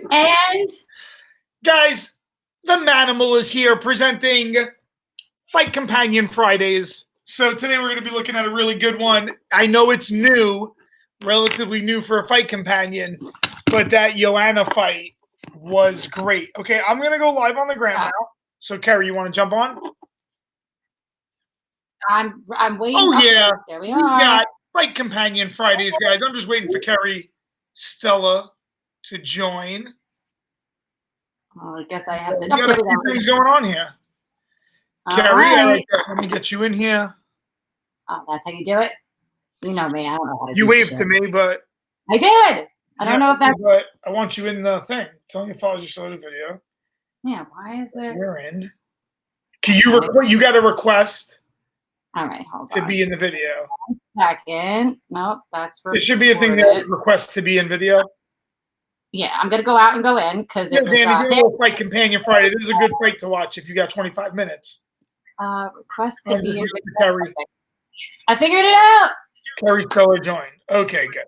And guys, the Manimal is here presenting Fight Companion Fridays. So today we're going to be looking at a really good one. I know it's new, relatively new for a Fight Companion, but that Joanna fight was great. Okay, I'm going to go live on the gram now. So, Kerry, you want to jump on? I'm waiting. Oh, yeah. There we We are. got Fight Companion Fridays, guys. I'm just waiting for Kerry Stella to join. Oh, I guess I have to. We got a few things going on here. Kerry, Right. let me get you in here. Oh, that's how you do it? You know me. I don't know how to do You waved shit. to me, but... I did. I don't know if that... But I want you in the thing. Tell me if I was just loaded video. Yeah, why is it... You're in. Can you you got a request. All right, hold on. To be in the video. 1 second. Nope, that's recorded. It should be a thing that requests to be in video. Yeah, I'm gonna go out and go in because it was Danny, do a little Fight Companion Friday. This is a good fight to watch if you got 25 minutes. Request to be in Kerry. I figured it out. Kerry Stella joined. Okay, good.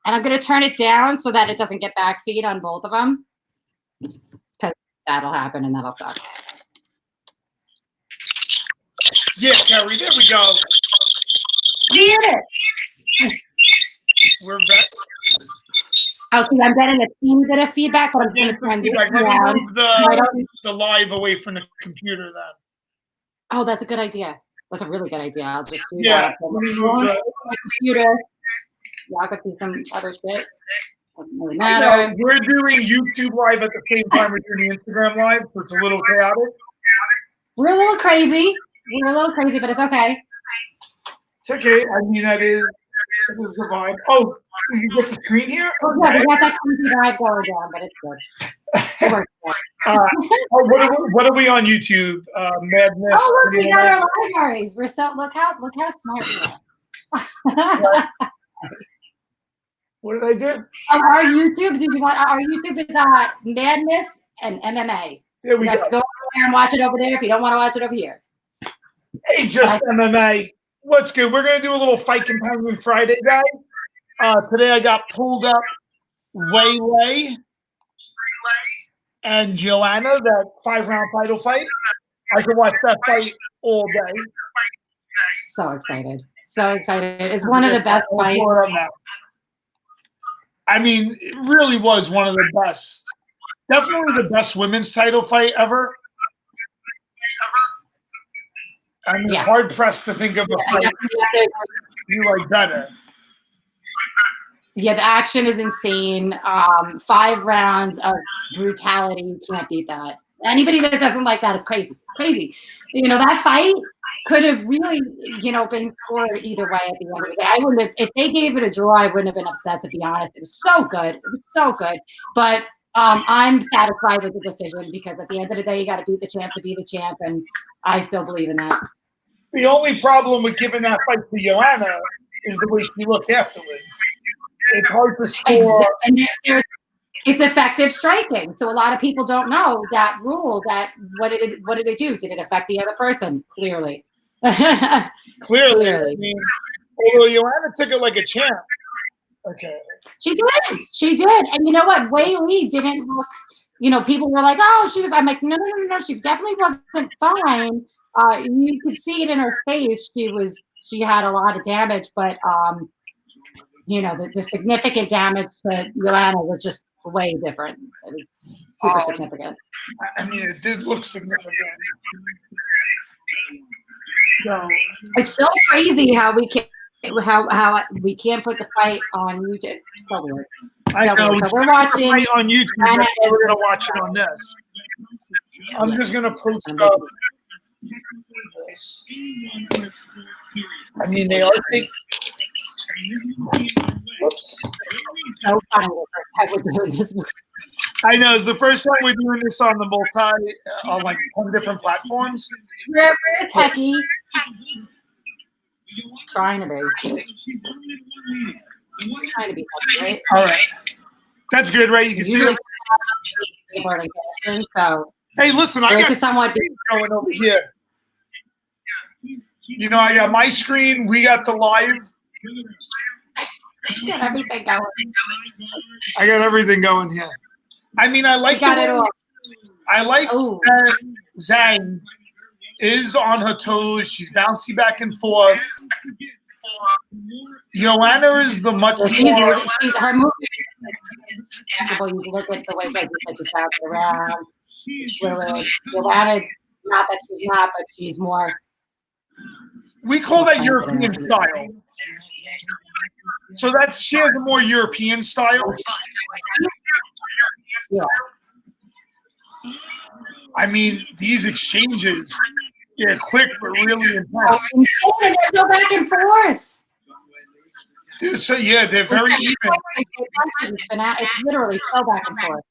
And I'm gonna turn it down so that it doesn't get back feed on both of them. Because that'll happen and that'll suck. Yeah, Kerry, there we go. You did it. We're back. Oh, see, I'm getting a teeny bit of feedback, but I'm going to turn this down. Move the live away from the computer then. Oh, that's a good idea. That's a really good idea. I'll just do that. My computer. Y'all can see some other shit. Doesn't really matter. We're doing YouTube live at the same time we're doing the Instagram live, so it's a little chaotic. We're a little crazy. We're a little crazy, but it's okay. It's okay. I mean, that is the vibe. Oh, you get the screen here? Okay. Yeah, we got that crazy vibe going down, but it's good. It works good. What are we on YouTube? Madness. Oh, look, we got our libraries. We're so look how smart we are. What did I do? Our YouTube. Did you want our YouTube is Madness and MMA. There we go. Go over there and watch it over there if you don't want to watch it over here. Hey, just MMA. What's good? We're going to do a little Fight Companion Friday, guys. Today I got pulled up Waylay and Joanna, that 5-round title fight. I could watch that fight all day. So excited. So excited. It's one of the best fights. I mean, it really was one of the best. Definitely the best women's title fight ever. I'm hard pressed to think of a fight you like better. Yeah, the action is insane. 5 rounds of brutality. You can't beat that. Anybody that doesn't like that is crazy. Crazy. You know, that fight could have really, been scored either way at the end of the day. I wouldn't have, if they gave it a draw, I wouldn't have been upset, to be honest. It was so good. It was so good. But I'm satisfied with the decision because at the end of the day, you got to beat the champ to be the champ, and I still believe in that. The only problem with giving that fight to Joanna is the way she looked afterwards. It's hard to score. And it's effective striking. So a lot of people don't know that rule. That what did it do? Did it affect the other person? Clearly. Clearly. I mean, although Joanna took it like a champ. Okay. She did. And you know what? Waylay didn't look, people were like, oh, she was, I'm like, no. She definitely wasn't fine. You could see it in her face. She had a lot of damage, but the significant damage to Joanna was just way different. It was super significant. I mean, it did look significant. So, it's so crazy how we can't put the fight on YouTube. It's so weird. I know. So we're watching fight on YouTube. That's why we're gonna watch it on this. I'm just gonna post up. I mean, they are taking. Whoops. So funny the first time we're doing this. I know, it's the first time we're doing this on the on like 10 different platforms. We're techie. Trying to be. Trying to be techie, right? All right. That's good, right? You can see it. So, hey, listen, I got somewhat going over here. I got my screen. We got the live. Got everything going. I got everything going here. I mean, I like got it all. I like that Zhang is on her toes. She's bouncy back and forth. Joanna is the much more. She's her movie. You look at the way she's bouncing around. Joanna, not that she's not, but she's more. We call that European style. So that's she has a more European style. Yeah. I mean, these exchanges, they're quick but really intense. They're so back and forth. They're very even. It's literally so back and forth.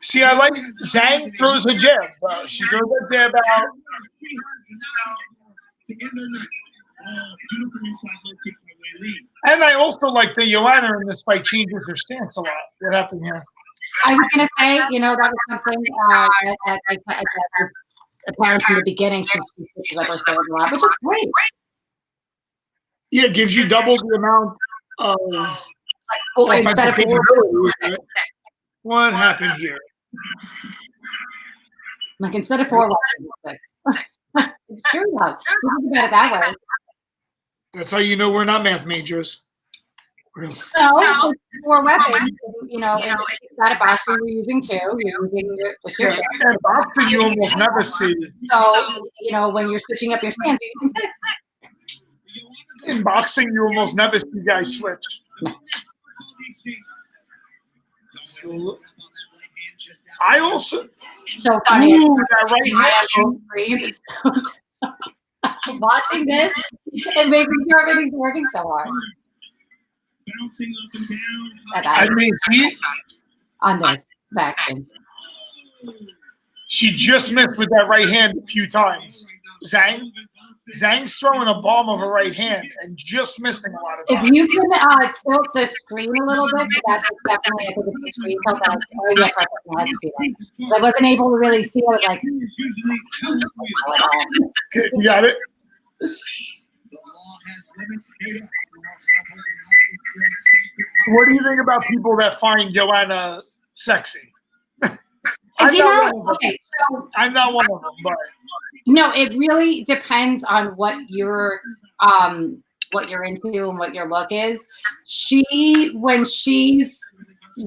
See, I like Zhang throws a jab. She throws a jab out. And I also like that Joanna in this fight changes her stance a lot. What happened here? I was going to say, that was something that was apparent from the beginning. She switches up her stance a lot, which is great. Yeah, it gives you double the amount of instead of capabilities. What happened here? Like instead of 4 weapons, it's 6. It's true though. So think about it that way. That's how you know we're not math majors. Really? No, 4 weapons. In a boxing, you're using 2. You're using in boxing, you almost never see. So, when you're switching up your stance, you're using 6. In boxing, you almost never see guys switch. No. So, I also. So funny. That right hand. It's so tough. Watching this and making sure everything's working so hard. I mean, on this action. She just missed with that right hand a few times. Zhang's throwing a bomb of a right hand and just missing a lot of times. If you can tilt the screen a little bit, that's definitely, I think it's the screen tilt. Yeah, perfect. No, I can see that. I wasn't able to really see it. Like, okay, you got it? What do you think about people that find Joanna sexy? I'm not one of them, but no, it really depends on what you're into and what your look is. When she's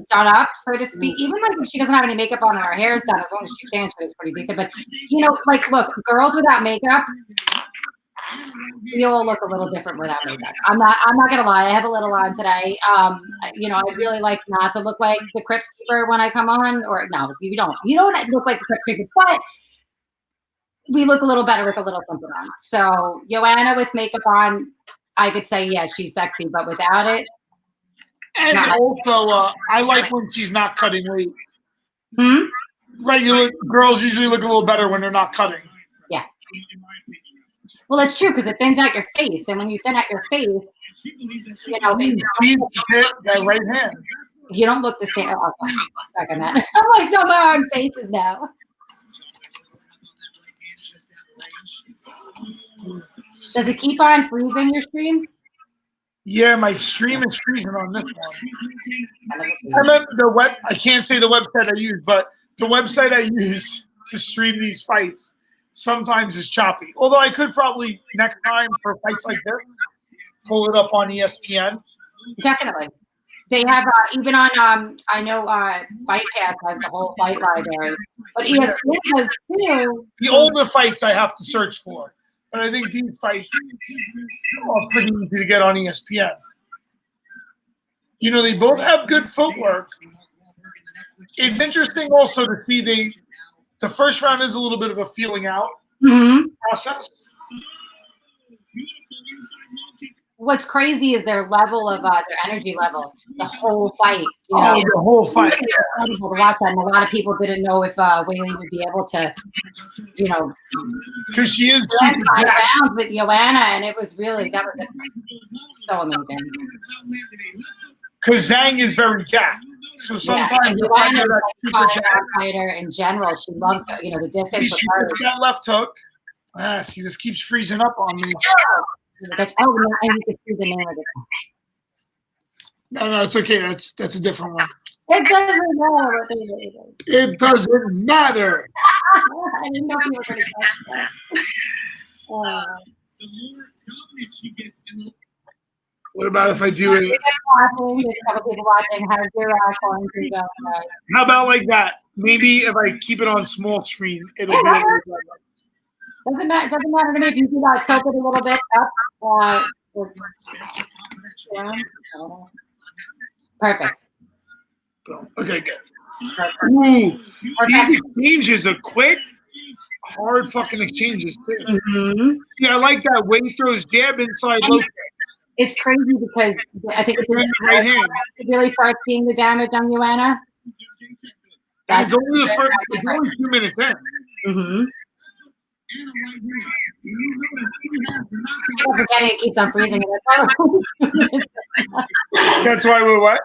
done up, so to speak, even like if she doesn't have any makeup on and her hair is done, as long as she stands, it's pretty decent. But look, girls without makeup, we all look a little different without makeup. I'm not gonna lie. I have a little on today. I really like not to look like the Crypt Keeper when I come on. Or no, you don't look like the Crypt Keeper, but we look a little better with a little something on. So Joanna with makeup on, I could say yes, she's sexy, but without it. And also, I like when she's not cutting weight. Regular girls usually look a little better when they're not cutting. Yeah. Well, that's true because it thins out your face, and when you thin out your face, that right hand. You don't look the same. Oh, back on that. I'm like somewhere on faces now. Does it keep on freezing your stream? Yeah, my stream is freezing on this one. I remember I can't say the website I use, but the website I use to stream these fights sometimes is choppy. Although I could probably next time for fights like this pull it up on ESPN. Definitely. They have even on I know Fight Pass has the whole fight library, but ESPN has too. The older fights I have to search for, but I think these fights are pretty easy to get on ESPN. They both have good footwork. It's interesting also to see the first round is a little bit of a feeling out process. What's crazy is their level of their energy level, the whole fight. The whole fight. It's incredible to watch that, and a lot of people didn't know if Weili would be able to, because she is 5 rounds with Joanna, and it was really so amazing. Because Zhang is very jacked. So sometimes Joanna is a fighter in general. She loves the distance. She gets that left hook. See, this keeps freezing up on me. Oh, I need to see the name of it. No, it's okay. That's a different one. It doesn't matter what it is. It doesn't matter. I didn't know if you were going to guess that. What about if I do it? There's a couple people watching. How's your quarantine going, guys? How about like that? Maybe if I keep it on small screen, it'll be. Doesn't matter to me if you do that. Tilt it a little bit up. Perfect. Okay, good. Ooh, these exchanges are quick, hard fucking exchanges too. Mm-hmm. See, I like that. Wade throws jab inside low kick. It's crazy because I think it's in the right hand. You really start seeing the damage on Joanna. That's only the first. It's only 2 minutes in. Mm-hmm. I'm forgetting it keeps on freezing. That's why we're what?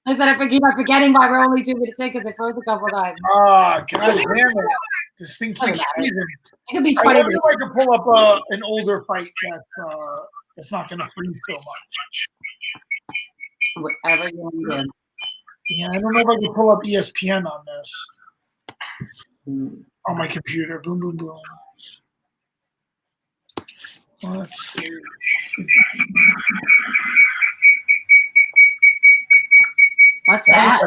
I said I keep on forgetting why we're only 2 minutes in because it froze a couple of times. Oh, God damn it. This thing keeps freezing. It could be 20 minutes. I could pull up an older fight that's not going to freeze so much. Whatever you want to do. Yeah, I don't know if I can pull up ESPN on this. On my computer. Boom, boom, boom. Let's see. What's that?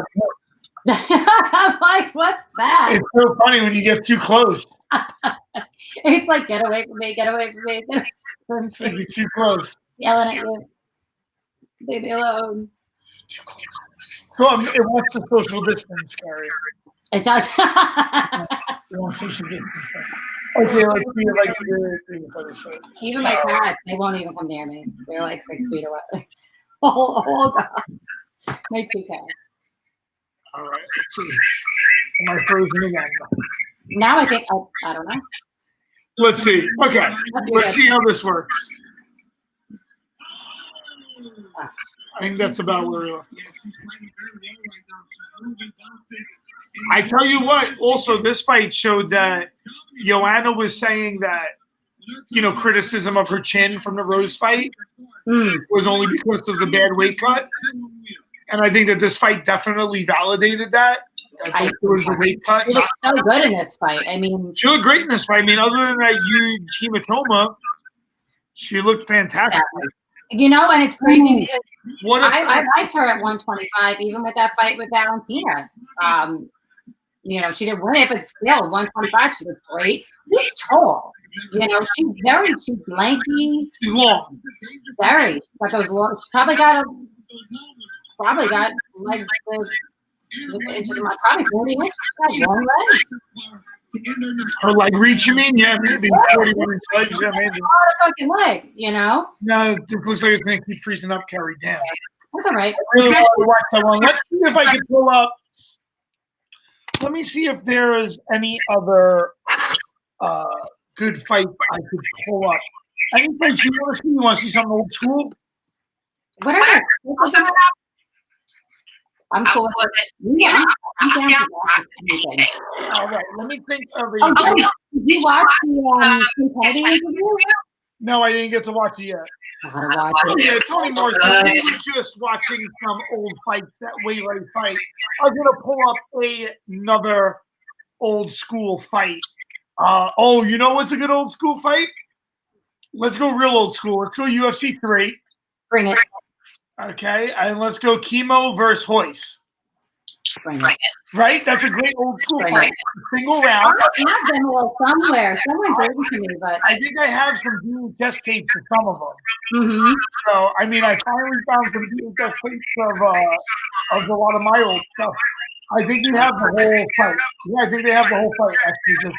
I'm like, what's that? It's so funny when you get too close. It's like, get away from me, get away from me. It's like you're too close. It's yelling at you. Leave me alone. Too close. So it wants the social distance, Kerry. It does. It wants social distance. Okay, let's see if I can do it. Even my cats, they won't even come near me. They're like 6 feet away. Oh God. My 2 cats. All right. Let's see. Am I frozen again? Now I think, I don't know. Let's see. Okay. Let's see how this works. I think that's about where we left it. I tell you what, also, this fight showed that Joanna was saying that, criticism of her chin from the Rose fight was only because of the bad weight cut. And I think that this fight definitely validated that. I think it was the weight cut. She looked so good in this fight. I mean, she looked great in this fight. I mean, other than that huge hematoma, she looked fantastic. And it's crazy because I liked her at 125, even with that fight with Valentina. She didn't win it, but still, 125, she was great. She's tall. She's lanky. She's long. Very. She's got those long. She's probably got legs probably 40 inches. She's got long legs. Her leg reach, you mean? Yeah, maybe 41 inch legs. Yeah, maybe. A lot of fucking leg, No, it looks like it's going to keep freezing up, Kerry. Damn. That's all right. I really want to watch that one. Let's see if I can pull up. Let me see if there is any other good fight I could pull up. Any fights you want to see? You want to see something old school? Whatever. I'm cool with it. Yeah, I'm down to watch anything. All right, let me think of it. Did you watch the Kennedy interview? No, I didn't get to watch it yet. I gotta watch it. Yeah, Tony Moore's just watching some old fights, that Waylay fight. I'm gonna pull up another old school fight. You know what's a good old school fight? Let's go real old school. Let's go UFC 3. Bring it. Okay, and let's go Chemo versus Hoist. Bring it. Right? That's a great old school fight. Single round. I have them all somewhere. Someone gave them to me, but I think I have some VHS tapes of some of them. Mm-hmm. So, I mean, I finally found some VHS tapes of a lot of my old stuff. I think we have the whole fight. Yeah, I think they have the whole fight. Actually,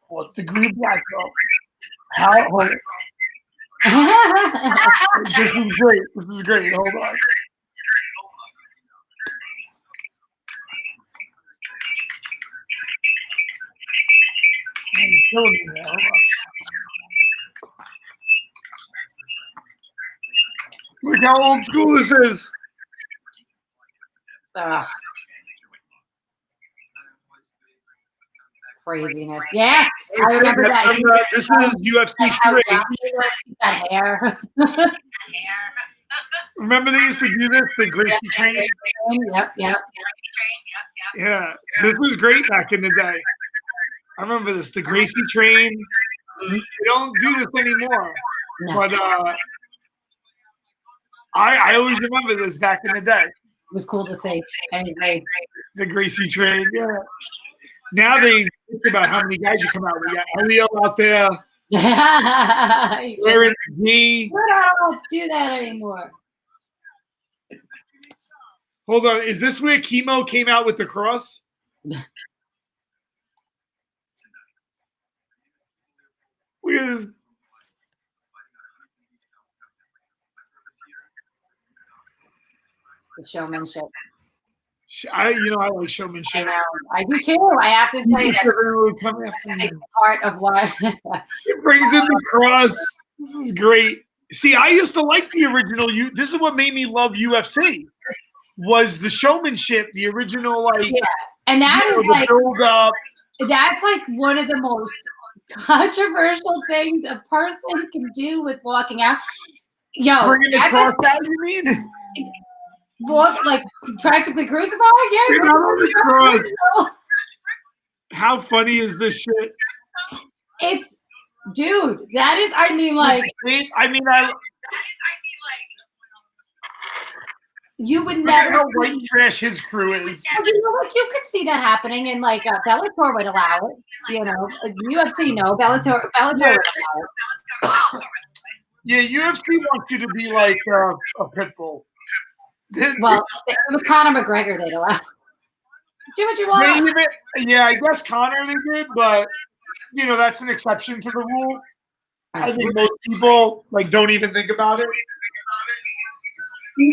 fourth degree black belt. How? This is great. This is great. Hold on. Look how old school this is. Craziness. Yeah, I remember that. This is UFC 3. That hair. Remember they used to do this, the Gracie train? Yep. Yeah, this was great back in the day. I remember this, the Gracie train. Mhm. They don't do this anymore. No. But I always remember this back in the day. It was cool to see. I agree. The Gracie train, yeah. Now they think about how many guys you come out with. You got Elio out there wearing the gi. I don't do that anymore. Hold on, is this where Chemo came out with the cross? Look at this. The showmanship. I like showmanship. I do too. I have to say Come after me. part of what It brings in the cross. This is great. See, I used to like the original. This is what made me love UFC. Was the showmanship, the original, and that is like build up. That's like one of the most controversial things a person can do with walking out. Yo, bringing the cross out, you mean? Walk like practically crucified? Yeah. The cross. How funny is this shit? It's, dude. That is, I mean, like. You would never how white trash his crew is. You could see that happening, and like Bellator would allow it. UFC no, Bellator would allow it. Yeah, UFC wants you to be like a pit bull. Well, if it was Conor McGregor, they'd allow. Do what you want. I guess Conor they did, but that's an exception to the rule. I think most people don't even think about it. I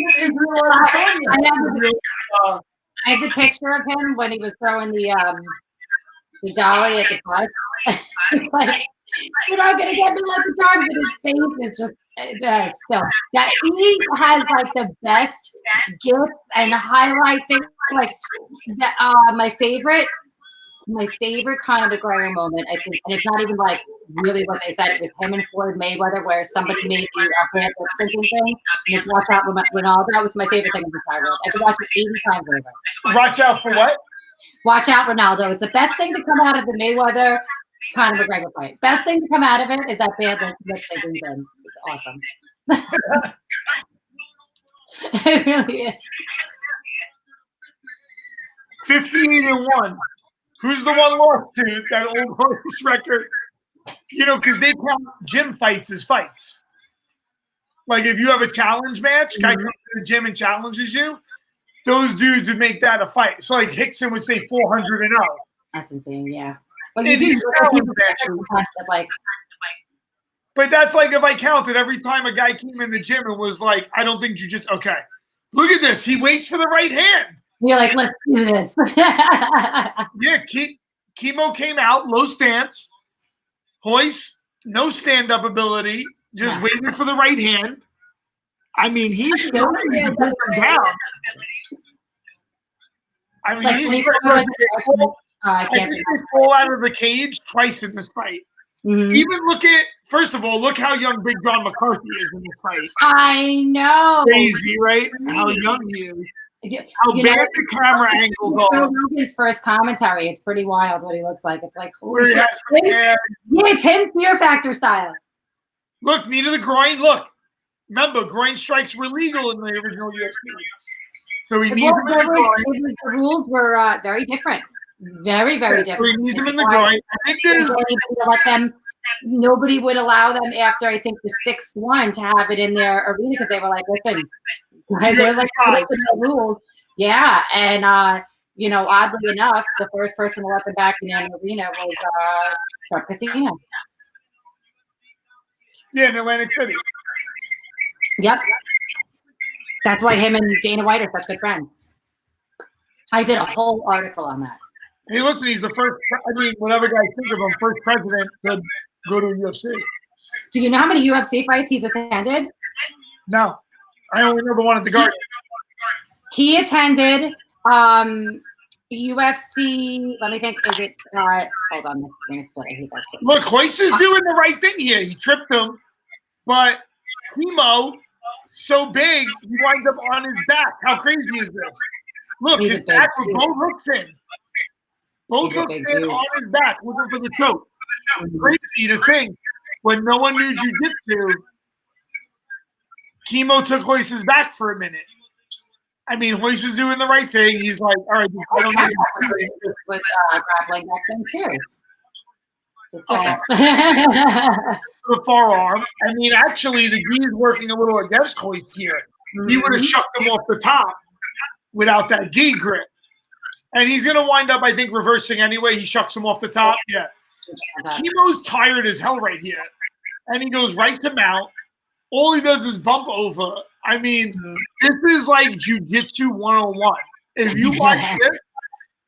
have the picture of him when he was throwing the dolly at the bus. It's like, you're not gonna get me like the dogs, and his face is just still. Yeah, he has like the best gifts and highlight things. Like my favorite Conor McGregor moment, I think, and it's not even like really what they said. It was him and Floyd Mayweather, where somebody made the lip syncing thing. And just watch out, Ronaldo. That was my favorite thing in the entire world. I could watch it 80 times over. Watch out for what? Watch out, Ronaldo. It's the best thing to come out of the Mayweather Conor McGregor fight. Best thing to come out of it is that bad lip syncing thing. It's awesome. It really is. 15-1. Who's the one lost to that old horse record? Because they count gym fights as fights. Like if you have a challenge match, guy comes to the gym and challenges you, those dudes would make that a fight. So like Hickson would say 400-0. That's insane, yeah. But you do that's like. But that's like if I counted every time a guy came in the gym and was like, I don't think okay. Look at this. He waits for the right hand. You're like, let's do this. Yeah, Chemo came out, low stance. Hoist, no stand-up ability, just waiting for the right hand. I mean, he's going down. I mean, like I think they fall out of the cage twice in this fight. Mm-hmm. Even first of all, look how young Big John McCarthy is in this fight. I know. Crazy, right? How young he is. How bad the camera angles are. His first commentary, it's pretty wild what he looks like. It's like, holy shit. Yeah, it's him, Fear Factor style. Look, knee to the groin. Look, remember, groin strikes were legal in the original UFC. So he needs him in the groin. The rules were very different. Very, very different. So he needs him in the groin. I think nobody would allow them after, I think, the sixth one to have it in their arena because they were like, listen, there's like rules. Yeah. And, oddly enough, the first person to let them back in the arena was Trump Casino. Yeah, in Atlantic City. Yep. That's why him and Dana White are such good friends. I did a whole article on that. Hey, listen, he's the first, whatever guy think of him, first president to go to UFC. Do you know how many UFC fights he's attended? No. I only know the one at the Garden. He attended UFC, let me think, is it, hold on, I'm going to split it. Look, Hoist is doing the right thing here. He tripped him, but Chemo so big, he winds up on his back. How crazy is this? Look, his back with both hooks in. Both hooks in on his back, looking for the choke. Crazy to think when no one knew jiu-jitsu, Chemo took Royce's back for a minute. I mean, Royce is doing the right thing. He's like, all right, I don't need this with grappling back then too. Just the forearm. I mean, actually, the gi is working a little against Royce here. He would have shucked him off the top without that gi grip. And he's going to wind up, I think, reversing anyway. He shucks him off the top. Yeah. Chemo's tired as hell right here. And he goes right to mount. All he does is bump over. I mean, this is like jiu-jitsu 101. If you watch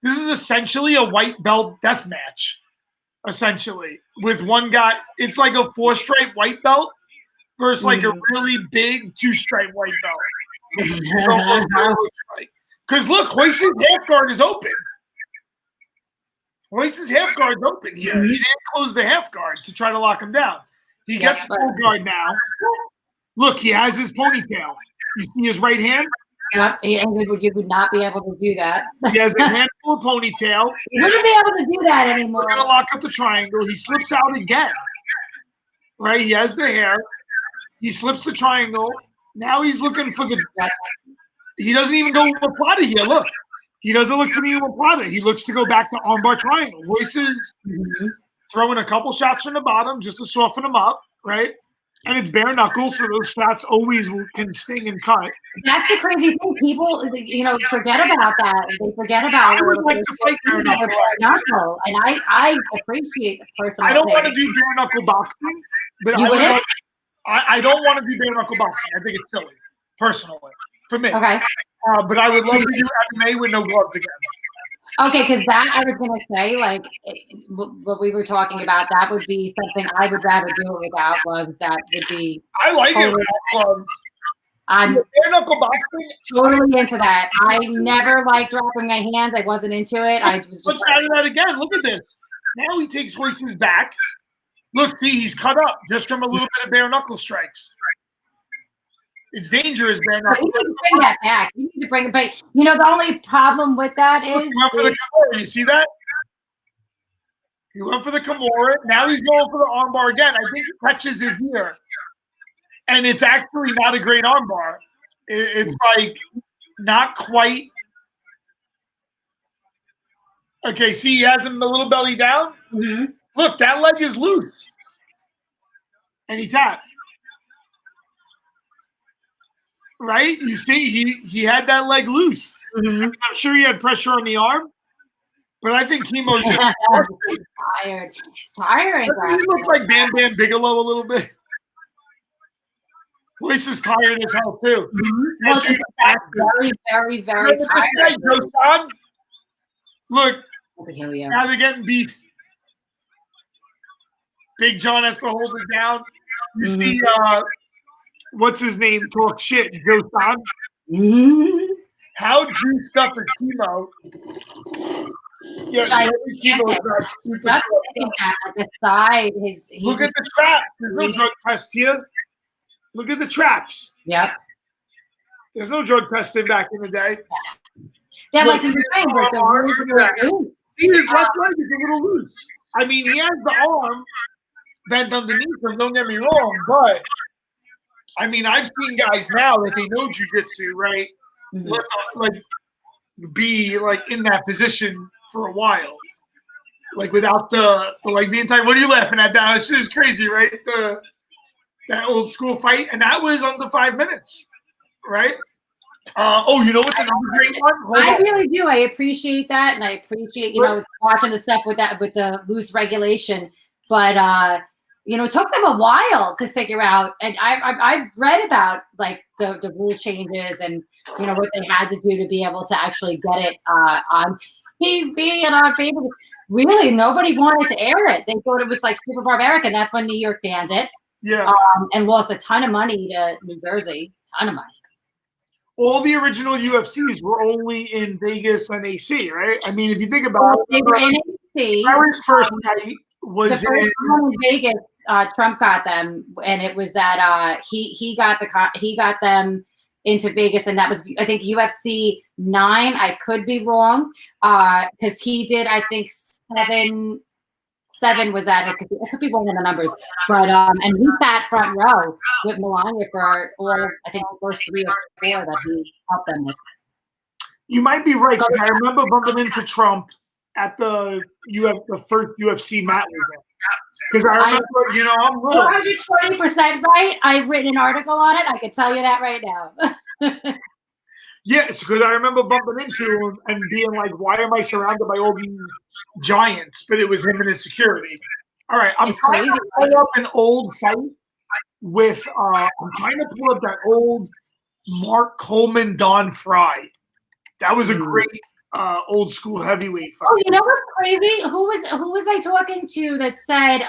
this is essentially a white belt death match, essentially, with one guy. It's like a 4-stripe white belt versus like a really big 2-stripe white belt. It's almost what it looks like. Because look, Royce's half guard is open. Royce's half guard is open here. He didn't close the half guard to try to lock him down. He gets full guard now. Look, he has his ponytail. You see his right hand? Yep, and you would not be able to do that. He has a handful of ponytail. You wouldn't be able to do that anymore. We're going to lock up the triangle. He slips out again. Right? He has the hair. He slips the triangle. Now he's looking for the – he doesn't even go Plata here. Look. He doesn't look for the Plata. He looks to go back to armbar triangle. Royce is throwing a couple shots from the bottom just to soften him up, right? And it's bare knuckles, so those shots always can sting and cut. That's the crazy thing. People, forget about that. They forget about I would like to fight bare knuckle. And I appreciate personally. I don't want to do bare knuckle boxing, but I don't want to do bare knuckle boxing. I think it's silly, personally, for me. Okay. But I would love to do MMA with no gloves again. Okay, because that I was going to say, like, what we were talking about, that would be something I would rather do it without gloves. That would be. I like it without gloves. I'm bare knuckle boxing. Totally into that. I never liked dropping my hands. I wasn't into it. I was just. Let's try that again. Look at this. Now he takes Royce's back. Look, see, he's cut up just from a little bit of bare knuckle strikes. It's dangerous, bare knuckle. You need to bring that back. You need to bring it back. The only problem with that is. He went for the Kimura. You see that? He went for the Kimura. Now he's going for the armbar again. I think he touches his ear. And it's actually not a great armbar. It's like not quite. Okay, see, he has him a little belly down. Look, that leg is loose. And he tapped. Right? You see, he had that leg loose. I'm sure he had pressure on the arm, but I think Chemo's just tired. It's tiring. He looks like Bam Bam Bigelow a little bit. Royce is tired as hell, too. Well, that's very, very, very tired. Look, now they're getting beef. Big John has to hold it down. You see, what's his name? Talk shit. Joe Son. How juiced up is Chemo? Yeah, Chemo's not super the side. Look at the traps. There's no drug test here. Look at the traps. Yep. There's no drug testing back in the day. Yeah, like you were saying, but the rules are loose. See, his left leg is a little loose. I mean, he has the arm bent underneath him, don't get me wrong, but I mean, I've seen guys now that they know jiu-jitsu, right? Like be like in that position for a while. Like without the like being tight. What are you laughing at now? It's just crazy, right? That old school fight. And that was under 5 minutes, right? You know what's another great one? I really do. I appreciate that, and I appreciate watching the stuff with the loose regulation. But it took them a while to figure out, and I've read about like the rule changes and what they had to do to be able to actually get it on TV and on paper. Really, nobody wanted to air it. They thought it was like super barbaric, and that's when New York banned it. Yeah, and lost a ton of money to New Jersey, ton of money. All the original UFCs were only in Vegas and AC, right? I mean, if you think about they were in AC. Kerry's first fight was the first one in Vegas. Trump got them, and it was that he got them into Vegas, and that was, I think, UFC 9. I could be wrong, because he did, I think, 7 was at his. I could be wrong on the numbers, but and he sat front row with Melania for all, I think, the first 3 or 4 that he helped them with. You might be right, because I remember bumping into Trump at the first UFC match. Because I remember, I'm little. 120% right. I've written an article on it. I can tell you that right now. Yes, because I remember bumping into him and being like, why am I surrounded by all these giants? But it was him and his security. All right, I'm trying to pull up an old fight with, I'm trying to pull up that old Mark Coleman, Don Fry. That was a great old school heavyweight fight. Oh, you know what's crazy? Who was I talking to that said,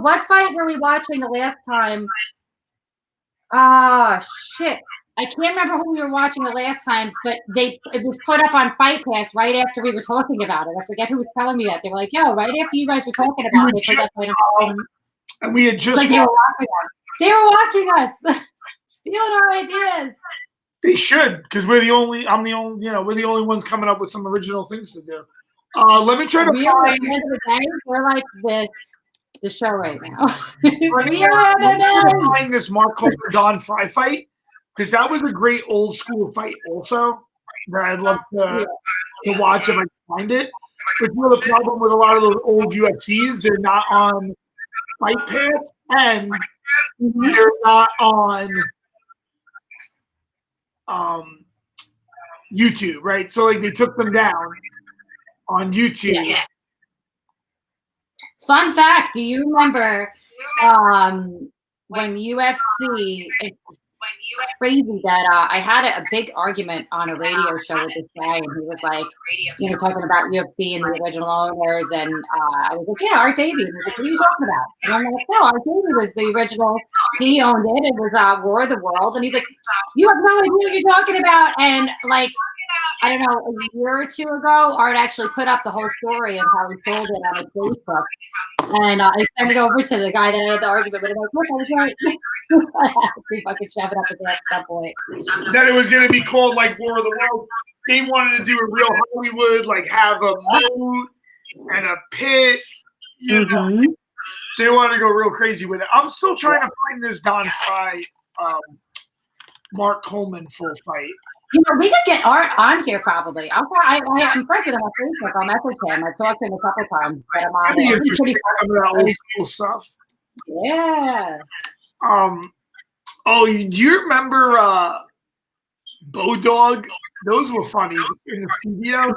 what fight were we watching the last time? Shit. I can't remember who we were watching the last time, but it was put up on Fight Pass right after we were talking about it. I forget who was telling me that. They were like, yo, right after you guys were talking about it, they put that fight on. And we had just like they were watching us. Stealing our ideas. They should, because we're the only ones coming up with some original things to do. Let me try to find. At the end of the day, we're like the show right now. Let me find this Mark Coleman Don Fry fight, because that was a great old school fight also that I'd love to watch if I can find it. But you know the problem with a lot of those old UFCs, they're not on Fight Pass and they're not on YouTube, right? So like they took them down on YouTube. Yeah. Fun fact, do you remember when UFC, it's crazy that I had a big argument on a radio show with this guy, and he was like, talking about UFC and the original owners, and I was like, yeah, Art Davey. And he was like, what are you talking about? And I'm like, no, Art Davey was the original. He owned it. It was War of the World. And he's like, you have no idea what you're talking about. And like, I don't know, a year or 2 ago, Art actually put up the whole story of how he sold it on his Facebook. And I sent it over to the guy that I had the argument with. I'm like, look, I was right. I have to fucking shove it up his ass at some point. That it was going to be called like War of the World. They wanted to do a real Hollywood, like have a moat and a pit. You know, they wanted to go real crazy with it. I'm still trying to find this Don Fry, Mark Coleman full fight. We could get Art on here probably. I'm friends with him on Facebook. I'll message him. I've talked to him a couple times, but I'm on it. Some of that old school stuff. Yeah. Do you remember Bodog? Those were funny in the studio.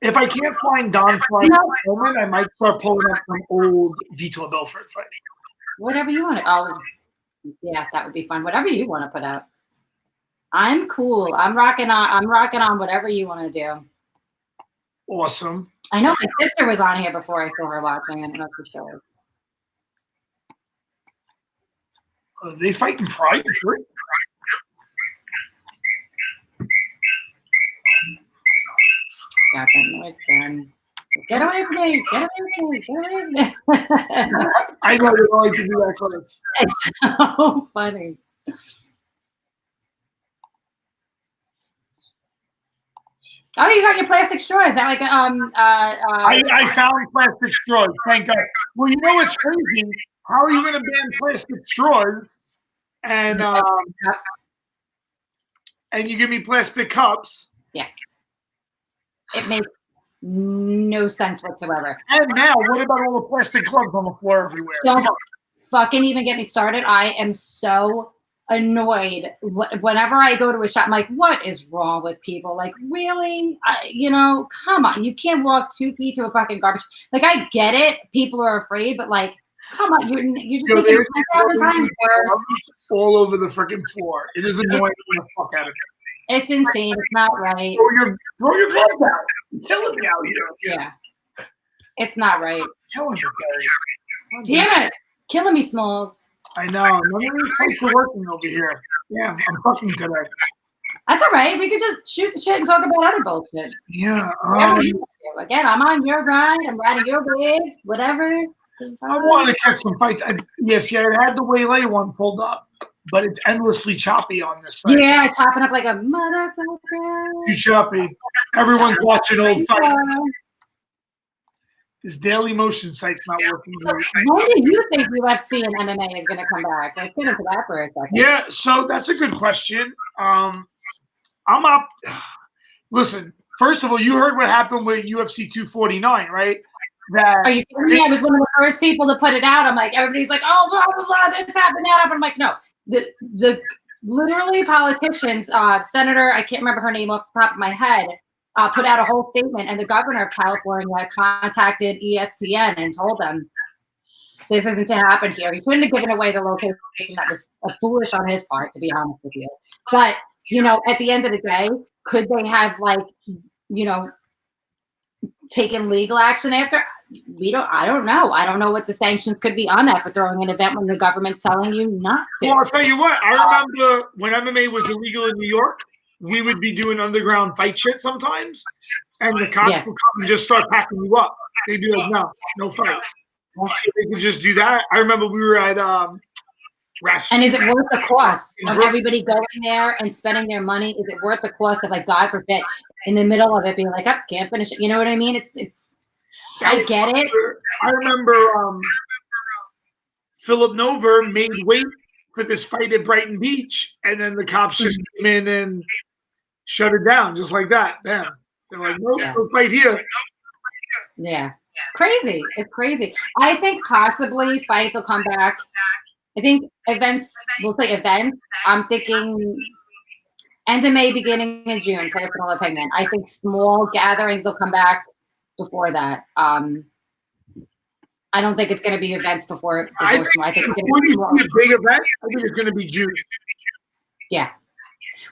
If I can't find Don Fry Coleman, I might start pulling up some old Vitor Belfort fights. Whatever you want to. Oh, yeah, that would be fun. Whatever you want to put out. I'm cool. I'm rocking on whatever you want to do. Awesome. I know my sister was on here before I saw her watching. I don't know if she still is. Are they fighting Pride? Got that noise done. Get away from me! Get away from me! Get away from me! I know you're going to do that close. It's so funny. Oh, you got your plastic straws. That like I found plastic straws. Thank God. Well, you know what's crazy? How are you going to ban plastic straws? And you give me plastic cups? Yeah. It makes no sense whatsoever. And now, what about all the plastic gloves on the floor everywhere? Don't fucking even get me started. I am so annoyed. Whenever I go to a shop, I'm like, what is wrong with people? Like, really? Come on. You can't walk 2 feet to a fucking garbage. Like, I get it. People are afraid, but like, come on. You're just making 10,000 times worse. All over the freaking floor. It is annoying the fuck out of me. It's insane. It's not right. Throw your gloves out. You're killing me out here. Yeah. It's not right. Killing me, guys. Damn it. Killing me, Smalls. I know. None of these folks are working over here. Yeah, I'm fucking today. That's all right. We could just shoot the shit and talk about other bullshit. Yeah. Whatever you want to do. Again, I'm on your grind. I'm riding your wave. Whatever. I want to catch some fights. Yes, I had the Waylay one pulled up, but it's endlessly choppy on this site. Yeah, chopping up like a motherfucker. Too choppy. Everyone's watching old fights. This Daily Motion site's not working very well. When do you think UFC and MMA is going to come back? Let's get into that for a second. Yeah, so that's a good question. I'm up. Listen, first of all, you heard what happened with UFC 249, right? Are you kidding me? I was one of the first people to put it out. I'm like, everybody's like, oh, blah, blah, blah, this happened, that happened. I'm like, no. The literally politicians, Senator, I can't remember her name off the top of my head, put out a whole statement, and the governor of California contacted ESPN and told them this isn't to happen here. He couldn't have given away the location. That was foolish on his part, to be honest with you. But, at the end of the day, could they have, taken legal action after? I don't know. I don't know what the sanctions could be on that for throwing an event when the government's telling you not to. Well, I'll tell you what. I remember when MMA was illegal in New York, we would be doing underground fight shit sometimes, and the cops would come and just start packing you up. They'd be like, no fight. So they could just do that. I remember we were at and is it worth the cost of everybody going there and spending their money? Is it worth the cost of, God forbid, in the middle of it being like, oh, can't finish it? You know what I mean? It's I get it. I remember Philip Nover made weight for this fight at Brighton Beach, and then the cops just came in and shut it down just like that. Bam. They're like, no fight here. Yeah. It's crazy. It's crazy. I think possibly fights will come back. I think events, we'll say events. I'm thinking end of May, beginning of June, personal opinion. I think small gatherings will come back before that. I don't think it's going to be events before small. I think it's going to be small. A big event, I think it's going to be June. Yeah.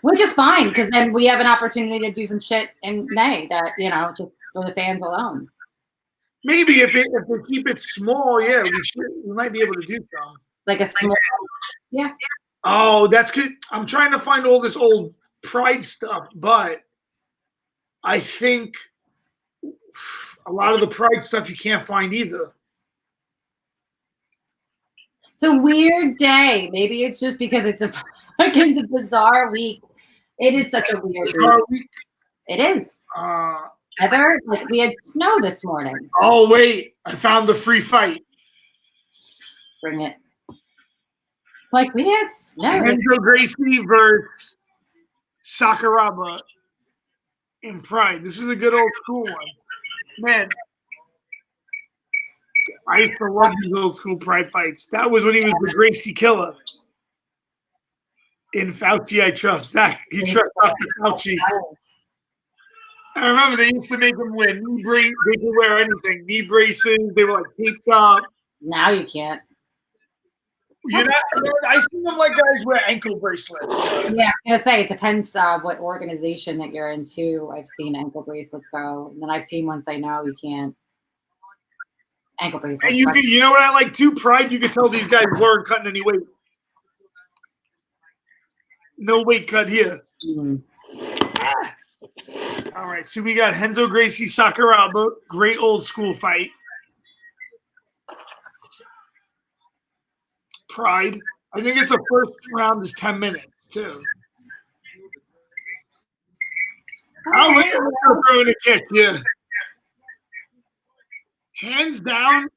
Which is fine, because then we have an opportunity to do some shit in May that, just for the fans alone. Maybe if they keep it small, we might be able to do something. Like a small, yeah. Oh, that's good. I'm trying to find all this old Pride stuff, but I think a lot of the Pride stuff you can't find either. It's a weird day. Maybe it's just because it's a fucking bizarre week. It is such a weird week. It is. Heather, we had snow this morning. Oh, wait. I found the free fight. Bring it. We had snow. Renzo Gracie versus Sakuraba in Pride. This is a good old school one. Man, I used to love these old school Pride fights. That was when he was the Gracie killer. In Fauci, I trust. Zach, you trust Dr. Fauci. I remember they used to make him wear knee braces. They could wear anything. Knee braces. They were taped up. Now you can't. I see them guys wear ankle bracelets. Yeah, I was gonna say it depends what organization that you're into. I've seen ankle bracelets go, and then I've seen ones say no, you can't. Ankle bracelets. And you know what I like too? Pride. You could tell these guys weren't cutting any weight. No weight cut here. All right, so we got Renzo Gracie Sakuraba, great old school fight. Pride. I think it's the first round is 10 minutes too. I'll let you throwing a kick, yeah. Hands down,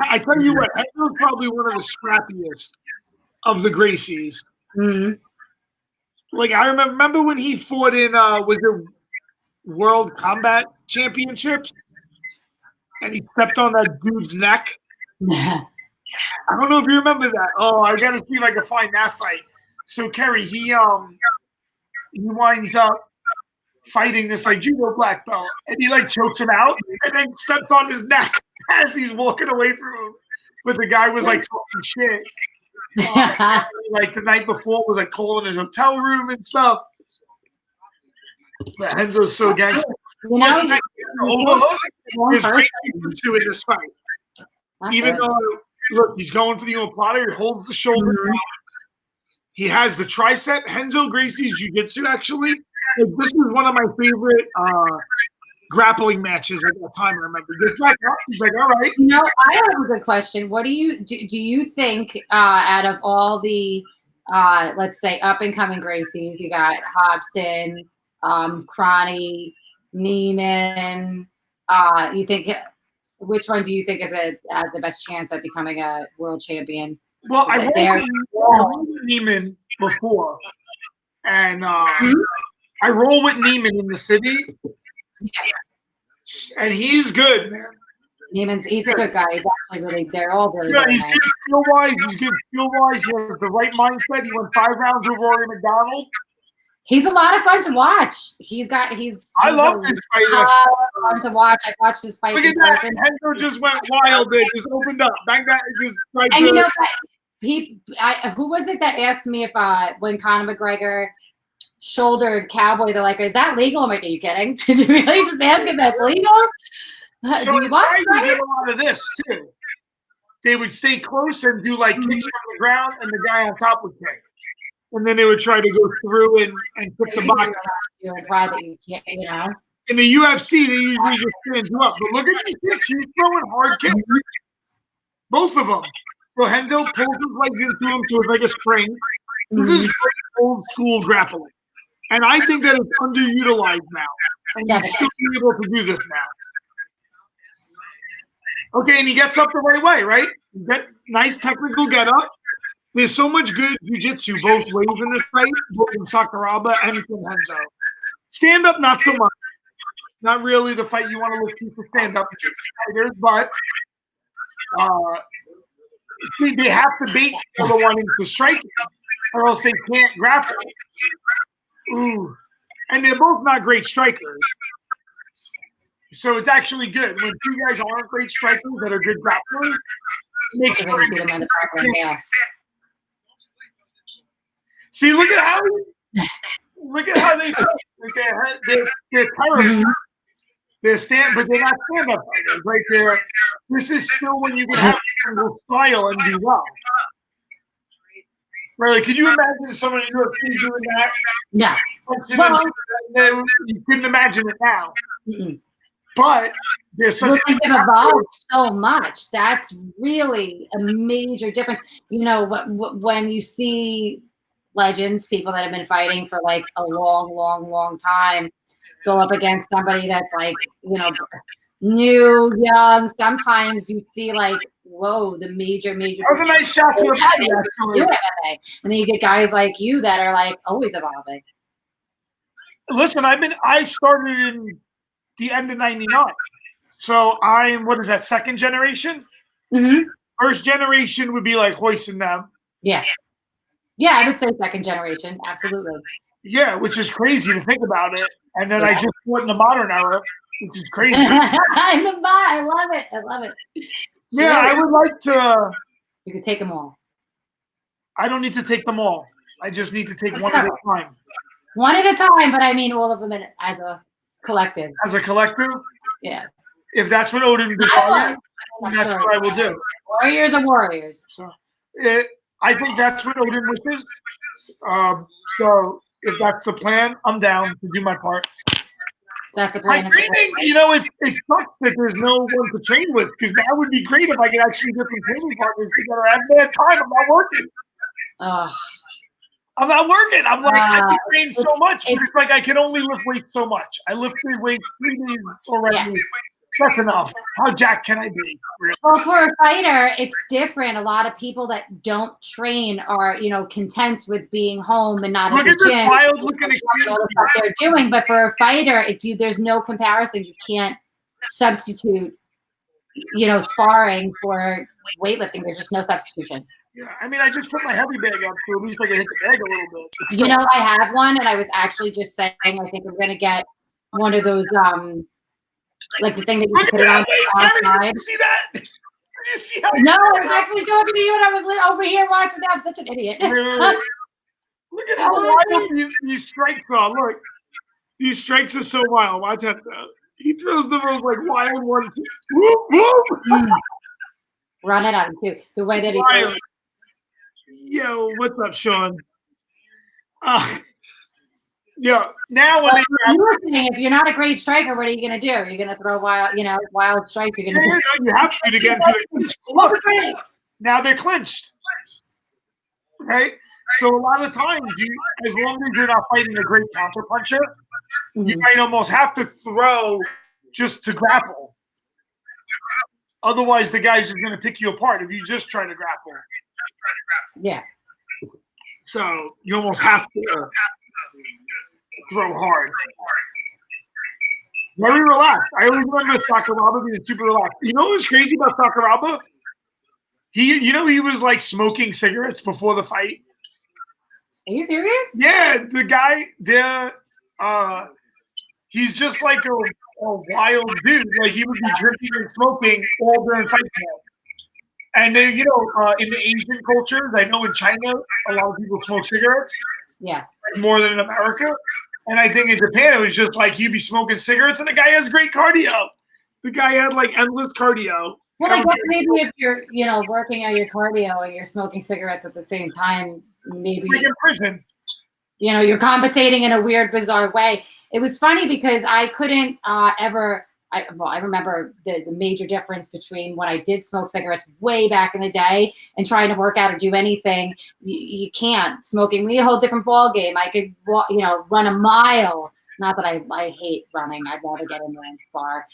I tell you what, Renzo's probably one of the scrappiest of the Gracies. Mm-hmm. I remember when he fought in was it World Combat Championships, and he stepped on that dude's neck. I don't know if you remember that. Oh, I gotta see if I can find that fight. So Kerry, he winds up fighting this judo black belt, and he chokes him out, and then steps on his neck as he's walking away from him. But the guy was talking shit. The night before was calling his hotel room and stuff. But Renzo's so gangster. Overhook is great to in this fight. Even though, look, he's going for the omoplata, he holds the shoulder down. He has the tricep. Renzo Gracie's jiu-jitsu, actually. This was one of my favorite grappling matches at that time. I remember. Gets back up. He's like, all right. I have a good question. What do you think out of all the let's say up and coming Gracies, you got Hobson, Cronny, Neiman. You think which one do you think has the best chance at becoming a world champion? Well, I rolled with Neiman before, and I roll with Neiman in the city, and he's good, man. He's a good guy. He's actually really, they're all really good. He's good skill-wise. He's good skill-wise. He has the right mindset. He went 5 rounds with Rory McDonald. He's a lot of fun to watch. I love this fight. A lot of fun to watch. I watched his fight. Look at that. Henzo just went wild. It just opened up. Bang, bang. Who was it that asked me if when Conor McGregor shouldered Cowboy, they're like, is that legal? I'm like, are you kidding? Did you really just ask if that's legal? So do you watch get a lot of this too. They would stay close and do like kicks on the ground, and the guy on top would kick, and then they would try to go through and put the body. In the UFC, they usually just stand you up. But look at these kicks; he's throwing hard kicks. Both of them. So Renzo pulls his legs into him, so it's like a spring. This is great old school grappling, and I think that it's underutilized now, and he's still be able to do this now. Okay, and he gets up the right way, right? Nice technical get up. There's so much good jiu-jitsu both ways in this fight, both from Sakuraba and from Renzo. Stand up, not so much. Not really the fight you want to look people stand up fighters, but they have to bait the other one into striking, or else they can't grapple. Ooh, and they're both not great strikers. So it's actually good when two guys aren't great strikers that are good grapplers. Makes sense. See, look at how they they're terrible. They're but they're not stand-up fighters right there. This is still when you can have a style and do well. Right? Like, could you imagine someone in UFC doing that? Yeah. Well, you couldn't imagine it now. Mm-mm. But there's things have evolved so much. That's really a major difference. When you see legends, people that have been fighting for like a long, long, long time, go up against somebody that's like, new, young. Sometimes you see like, whoa, the major. That was a nice shot to the body. And then you get guys like you that are like always evolving. Listen, I started in the end of 99. So I'm, what is that, second generation? Mm-hmm. First generation would be like Hoist and them. Yeah. Yeah, I would say second generation. Absolutely. Yeah, which is crazy to think about it. And then I just went in the modern era, which is crazy. I love it. Yeah, I would like to. You could take them all. I don't need to take them all. I just need to take one at a time. One at a time, but I mean all of them as a collective. As a collective? Yeah. If that's what Odin desires, that's what I will do. Warriors are warriors. So, I think that's what Odin wishes. So if that's the plan, I'm down to do my part. That's the plan. My training, it sucks that there's no one to train with, because that would be great if I could actually get some training partners together. I have bad time. I'm not working. I'm not working. I'm like, I can train so much, but it's like I can only lift weights so much. I lift 3 weights 3 days already. Yeah. That's enough. How jacked can I be? Really? Well, for a fighter, it's different. A lot of people that don't train are, content with being home and not at the gym. Wild looking at what they're doing, but for a fighter, there's no comparison. You can't substitute, sparring for weightlifting. There's just no substitution. Yeah, I mean, I just put my heavy bag up, so at least I can hit the bag a little bit. I have one, and I was actually just saying, I think I'm gonna get one of those, like the thing that you put it on outside. Did you see that? Did you see how? No, I was actually talking to you, and I was over here watching that. I'm such an idiot. Look at how wild these strikes are. Look, these strikes are so wild. Watch that. He throws the most like wild ones. Whoop, whoop. Run it on too. The way that he throws. Yo, what's up, Sean? Yeah. Now when you were saying, if you're not a great striker, what are you going to do? Are you going to throw wild strikes? You're going to you have to get into the clinch. Look, now they're clinched, right? So a lot of times, as long as you're not fighting a great counter puncher, you might almost have to throw just to grapple. Otherwise, the guy's just going to pick you apart if you just try to grapple. Yeah. So you almost have to throw hard. Very relaxed. I always remember Sakuraba being super relaxed. You know what was crazy about Sakuraba? He was like smoking cigarettes before the fight. Are you serious? Yeah, the guy he's just like a wild dude. Like he would be drinking and smoking all during fight camp. And then, in the Asian cultures, I know in China, a lot of people smoke cigarettes. Yeah. More than in America. And I think in Japan, it was just like you'd be smoking cigarettes and the guy has great cardio. The guy had like endless cardio. Well, I guess maybe if you're, working on your cardio and you're smoking cigarettes at the same time, maybe like in prison. You're compensating in a weird, bizarre way. It was funny because I couldn't ever. I remember the major difference between when I did smoke cigarettes way back in the day and trying to work out or do anything. You can't. Smoking weed, a whole different ball game. I could, run a mile. Not that I hate running. I'd rather get in there and spar.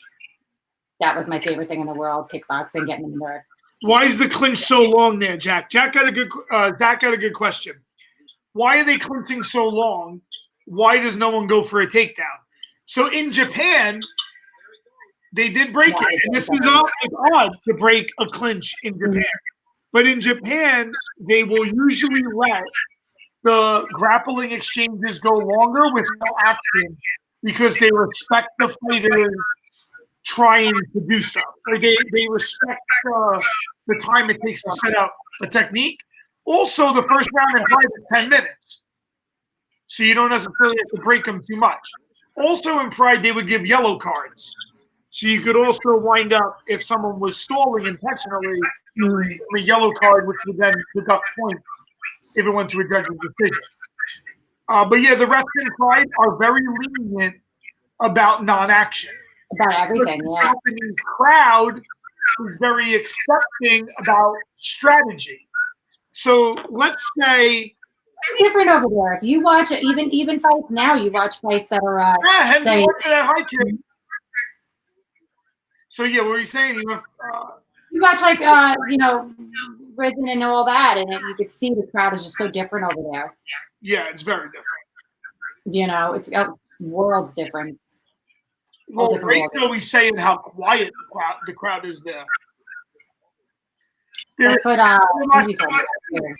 That was my favorite thing in the world: kickboxing, getting in there. Why is the clinch so long there, Jack? Zach got a good question. Why are they clinching so long? Why does no one go for a takedown? So in Japan, they did break it. And this is odd to break a clinch in Japan. But in Japan, they will usually let the grappling exchanges go longer with no action because they respect the fighters trying to do stuff. Like they respect the time it takes to set up a technique. Also, the first round in Pride is 10 minutes. So you don't necessarily have to break them too much. Also in Pride, they would give yellow cards. So you could also wind up, if someone was stalling intentionally, a yellow card, which would then pick up points if it went to a judge's decision. But yeah, the refs in Pride are very lenient about non-action. About everything, the Japanese crowd is very accepting about strategy. So let's say different over there. If you watch even fights now, you watch fights that are say that high kick. So yeah, what were you saying? You watch like Risen and all that, and you could see the crowd is just so different over there. Yeah, it's very different. It's worlds different. Well, right now we saying how quiet the crowd is there. That's what Angie told me.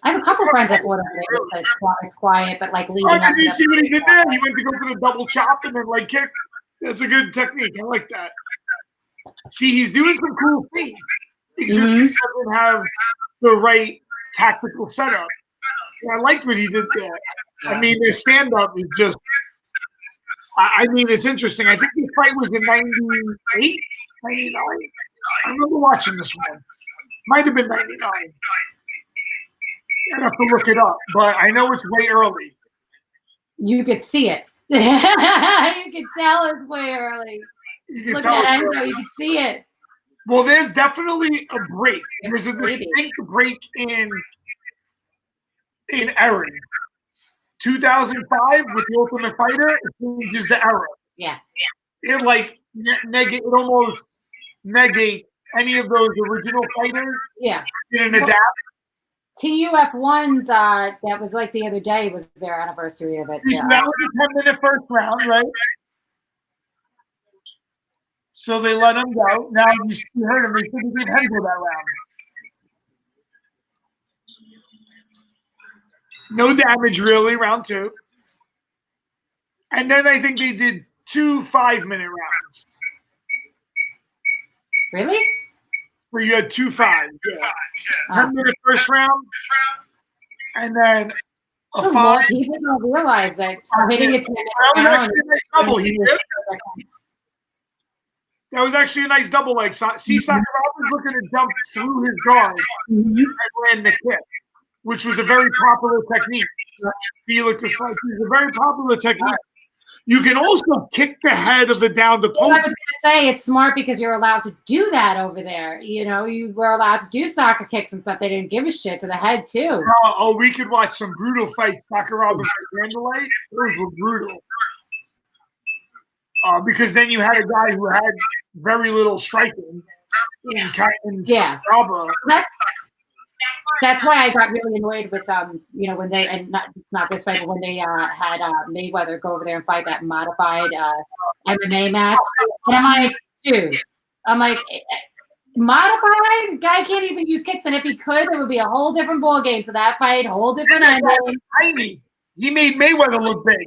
I have a couple friends that fought over there that it's quiet, but like leading up. Did you see what he did there? He went to go for the double chop and then like kick. That's a good technique. I like that. See, he's doing some cool things. He just doesn't have the right tactical setup. I like what he did there. I mean, his stand-up is just. I mean, it's interesting. I think the fight was in 98, 99. I remember watching this one. Might have been 99. I'd have to look it up, but I know it's way early. You could see it. You could tell it's way early. Look at it, you can see it. Well, there's definitely a break. There's a distinct break in Erin. 2005 with the Ultimate Fighter, it changes the era. Yeah. It like it almost negate any of those original fighters. Yeah. Didn't adapt. TUF1's that was like the other day was their anniversary of it. So that was a 10-minute first round, right? So they let him go. Now you heard him. They said he did Henzo that round. No damage, really, round 2. And then I think they did 2 5-minute rounds. Really? Where you had 2 5. Yeah. 10-minute first round. And then a 5. People don't realize that hitting it that was actually a nice double. He did. That was actually a nice double leg. See, Sakuraba was looking to jump through his guard and ran the kick. which was a very popular technique. He looked just like it was a very popular technique. You can also kick the head of the downed opponent. Well, I was going to say it's smart because you're allowed to do that over there. You know, you were allowed to do soccer kicks and stuff. They didn't give a shit to the head too. We could watch some brutal fights. Sakuraba versus Mandalay. Those were brutal. Because then you had a guy who had very little striking. Yeah. That's why I got really annoyed with you know, when they it's not this fight, but when they had Mayweather go over there and fight that modified MMA match, and I'm like, dude, modified guy can't even use kicks, and if he could, it would be a whole different ball game to that fight, whole different ending. Tiny. He made Mayweather look big,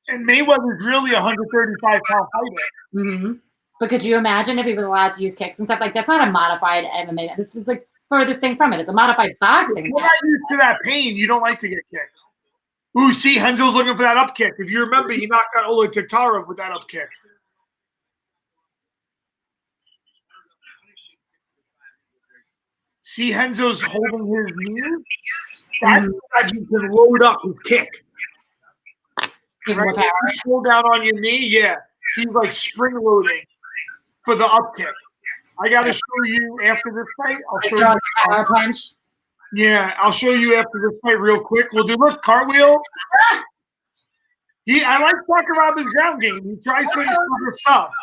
and Mayweather's really a 135-pound fighter. Mm-hmm. But could you imagine if he was allowed to use kicks and stuff? Like, that's not a modified MMA. This is like furthest thing from it. It's a modified boxing. You're not used to that pain. You don't like to get kicked. Ooh, see, Henzo's looking for that up kick. If you remember, he knocked out Oleg Taktarov with that up kick. See, Henzo's holding his knees. That's how you can load up his kick. Right? Pull down on your knee, yeah. He's like spring loading for the up kick. I got to show you after this fight. I'll show you. Power punch. Yeah, I'll show you after this fight real quick. We'll do cartwheel. I like Sakuraba's ground game. He tries some other stuff.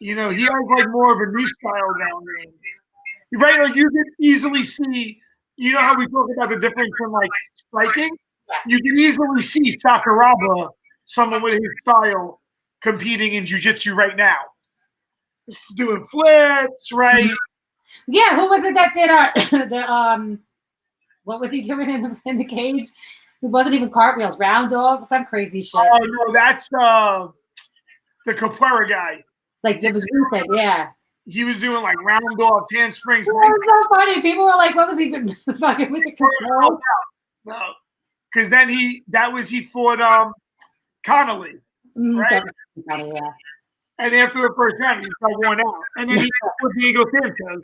You know, he has like more of a new style ground game. Right, like you can easily see. You know how we talk about the difference in like striking. You can easily see Sakuraba, someone with his style, competing in jiu-jitsu right now. Doing flips, right? Yeah, who was it that did what was he doing in the cage? It wasn't even cartwheels, round off, some crazy shit. Oh no, that's the capoeira guy. Like it was recent, yeah. He was doing like round off, handsprings. It was so funny. People were like, "What was he fucking with the capoeira?" No, because then he fought Connolly, right? Funny, yeah. And after the first round, he got worn out. And then he fought Diego Sanchez.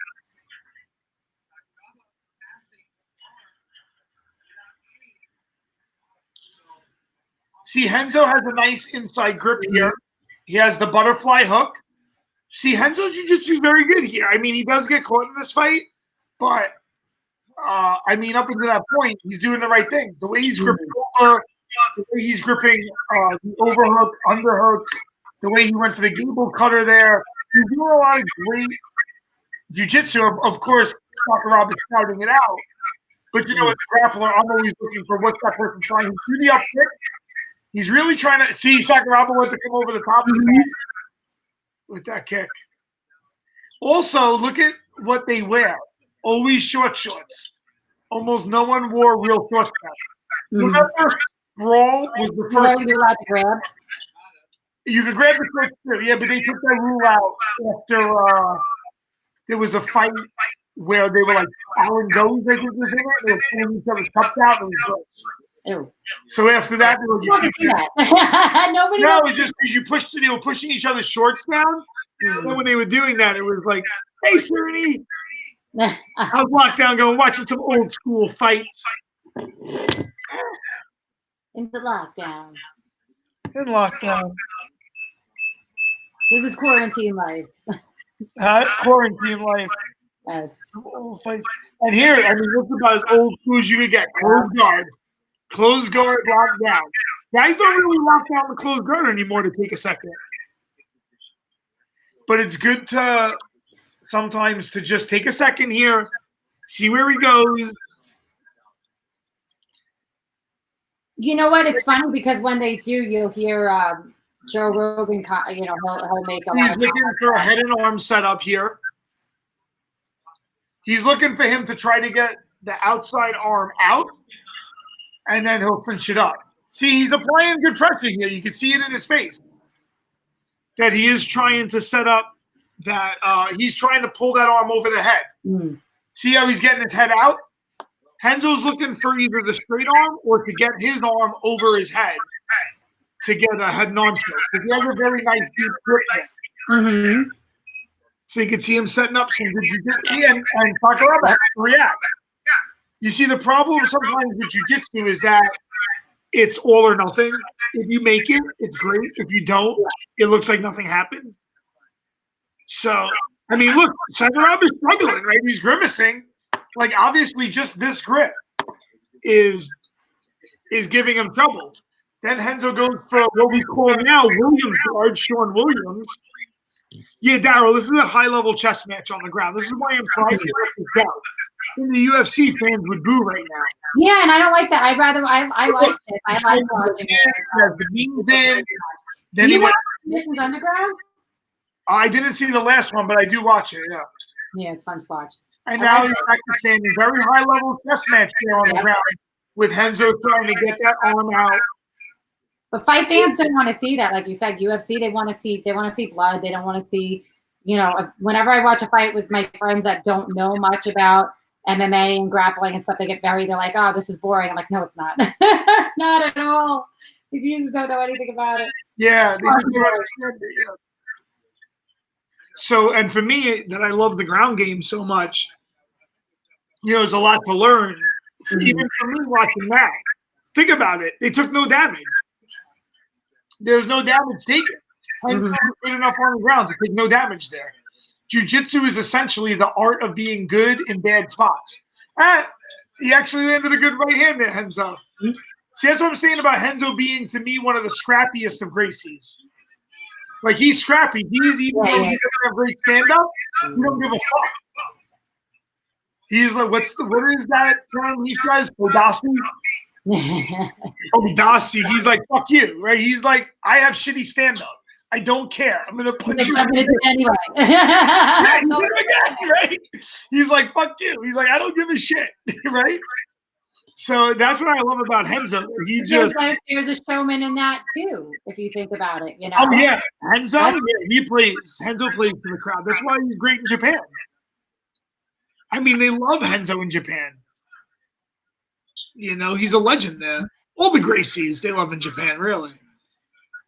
See, Henzo has a nice inside grip here. He has the butterfly hook. See, Henzo's jiu-jitsu is very good here. I mean, he does get caught in this fight, but I mean, up until that point, he's doing the right things. The way he's gripping over, the way he's gripping the overhook, underhooks, the way he went for the gable cutter there. He's doing a lot of great jiu-jitsu. Of course, Sakuraba is scouting it out. But, you know, as a grappler, I'm always looking for what's that person trying to do the up kick. He's really trying to see Sakuraba wants to come over the top of the mat with that kick. Also, look at what they wear. Always short shorts. Almost no one wore real shorts. Remember, Brawl was the first. You're allowed to grab. You could grab the shorts too, yeah, but they took that rule out after there was a fight where they were like Alan Goes, I think was in it. They were pulling each other's cups out. And it was gross. Ew. So after that, they were Nobody. No, it's just because they were pushing each other's shorts down. And then when they were doing that, it was like, "Hey, Cerny." I was locked down going, watching some old school fights. In the lockdown. In lockdown. This is quarantine life. Quarantine life. Yes. Old fights. And here, I mean, look about as old school as you could get. Closed guard, locked down. Guys don't really lock down the closed guard anymore to take a second. But it's good to sometimes to just take a second here, see where he goes. You know what? It's funny because when they do, you'll hear Joe Rogan. You know, he'll make a. He's looking for a head and arm setup here. He's looking for him to try to get the outside arm out, and then he'll finish it up. See, he's applying good pressure here. You can see it in his face that he is trying to set up that he's trying to pull that arm over the head. See how he's getting his head out? Henzo's looking for either the straight arm or to get his arm over his head to get a head and arm choke. He has a very nice deep grip there. So you can see him setting up some good jiu-jitsu and Sakuraba react. You see, the problem sometimes with jiu-jitsu is that it's all or nothing. If you make it, it's great. If you don't, it looks like nothing happened. So, I mean, look, Sakuraba is struggling, right? He's grimacing. Like, obviously, just this grip is giving him trouble. Then Renzo goes for what we call now Williams guard, Sean Williams. Yeah, Daryl, this is a high-level chess match on the ground. This is why I'm trying to let this go. In the UFC, fans would boo right now. Yeah, and I don't like that. I like this. I like watching it. The beans in. Do you watch Missions Underground? I didn't see the last one, but I do watch it, yeah. Yeah, it's fun to watch. And now he's practicing a very high-level chess match there on the ground with Renzo trying to get that arm out. But fight fans don't want to see that, like you said. UFC, they want to see blood. They don't want to see, whenever I watch a fight with my friends that don't know much about MMA and grappling and stuff, they're like, oh, this is boring. I'm like, no, it's not. Not at all. You just don't know anything about it. Yeah, they just don't understand it. Yeah. So, and for me, that I love the ground game so much, there's a lot to learn. Even for me watching that. Think about it. They took no damage. There's no damage taken. Good enough on the ground to take no damage there. Jiu-jitsu is essentially the art of being good in bad spots. He actually landed a good right hand there, Renzo. See, that's what I'm saying about Renzo being, to me, one of the scrappiest of Gracies. Like, he's scrappy. He's even though he doesn't have great stand-up, he don't give a fuck. He's like, what is that term he says? Odasi? Odasi. He's like, fuck you, right? He's like, I have shitty stand-up. I don't care. I'm gonna punch you. I'm gonna do it anyway. Right? He's like, fuck you. He's like, I don't give a shit, right? So that's what I love about Renzo. There's a showman in that too, if you think about it. Oh yeah, Renzo. Yeah, Renzo plays for the crowd. That's why he's great in Japan. I mean, they love Renzo in Japan. He's a legend there. All the Gracies they love in Japan, really.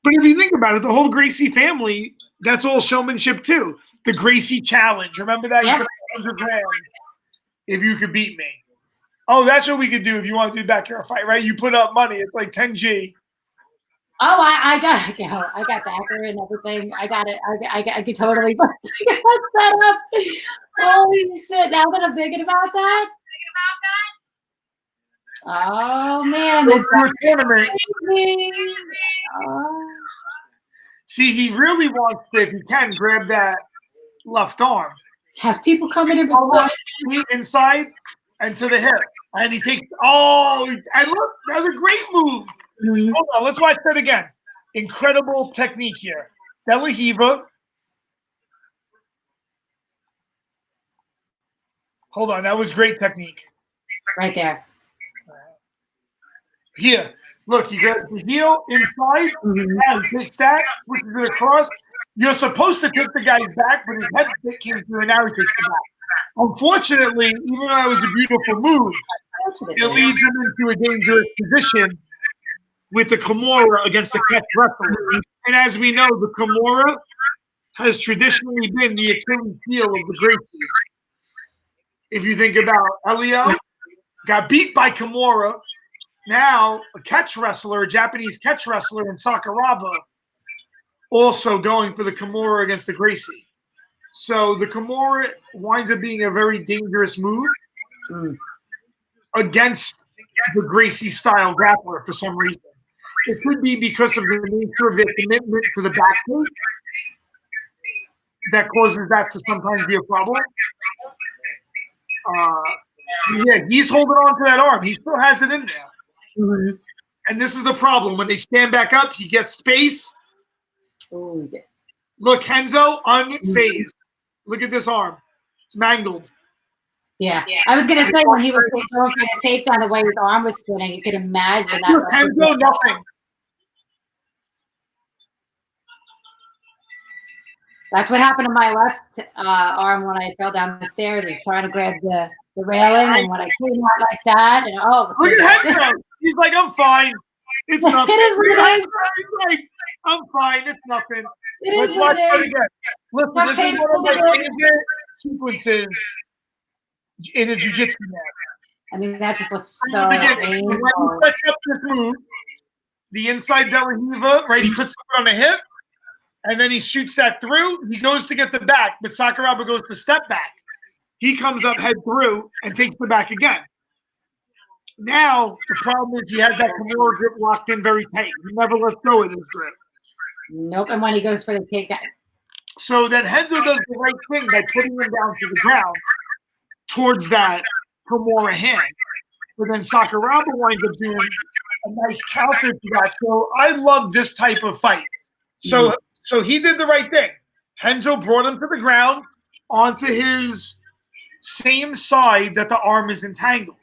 But if you think about it, the whole Gracie family, that's all showmanship too. The Gracie Challenge. Remember that? Yeah. 100 grand if you could beat me. Oh, that's what we could do if you want to do backyard fight, right? You put up money. It's like 10G. Oh, I got backer and everything. I got it. I could totally set up. Holy shit! Now that I'm thinking about that. Oh man, this is tournament. See, he really wants to, if he can, grab that left arm. Have people come in inside and to the hip, and he takes. Oh, and look, that was a great move. Hold on, let's watch that again. Incredible technique here. Belahiva. Hold on, that was great technique. Right there. Here, look, he got the heel inside, and he takes that, pushes it across. You're supposed to take the guy's back, but his head came through, and now he takes the back. Unfortunately, even though that was a beautiful move, it leads him into a dangerous position with the Kimura against the catch wrestler. And as we know, the Kimura has traditionally been the Achilles heel of the Gracies. If you think about Elio, got beat by Kimura. Now, a catch wrestler, a Japanese catch wrestler in Sakuraba, also going for the Kimura against the Gracie. So the Kimura winds up being a very dangerous move against the Gracie-style grappler for some reason. It could be because of the nature of their commitment to the back kick that causes that to sometimes be a problem. Yeah, he's holding on to that arm. He still has it in there. And this is the problem. When they stand back up, he gets space. Look, Renzo, unfazed. Look at this arm. It's mangled. Yeah. I was going to say, when he was going for the takedown, the way his arm was spinning, you could imagine that. Look, Renzo, nothing. That's what happened to my left arm when I fell down the stairs. I was trying to grab the railing, and when I came out like that, and look at Renzo. He's like, I'm fine. It's nothing. It is what it is. He's like, I'm fine. It's nothing. It Let's is what watch it that is. again. Listen, Not this is painful, one of my but favorite sequences in a jiu-jitsu match. I mean, that just looks From so the beginning, painful. when he sets up this move, the inside De La Riva, right? He puts the foot on the hip, and then he shoots that through. He goes to get the back, but Sakuraba goes to step back. He comes up head through and takes the back again. Now, the problem is he has that Kimura grip locked in very tight. He never lets go of his grip. Nope. And when he goes for the takedown. So then Henzo does the right thing by putting him down to the ground towards that Kimura hand. But then Sakuraba winds up doing a nice counter to that. So I love this type of fight. So he did the right thing. Henzo brought him to the ground onto his same side that the arm is entangled,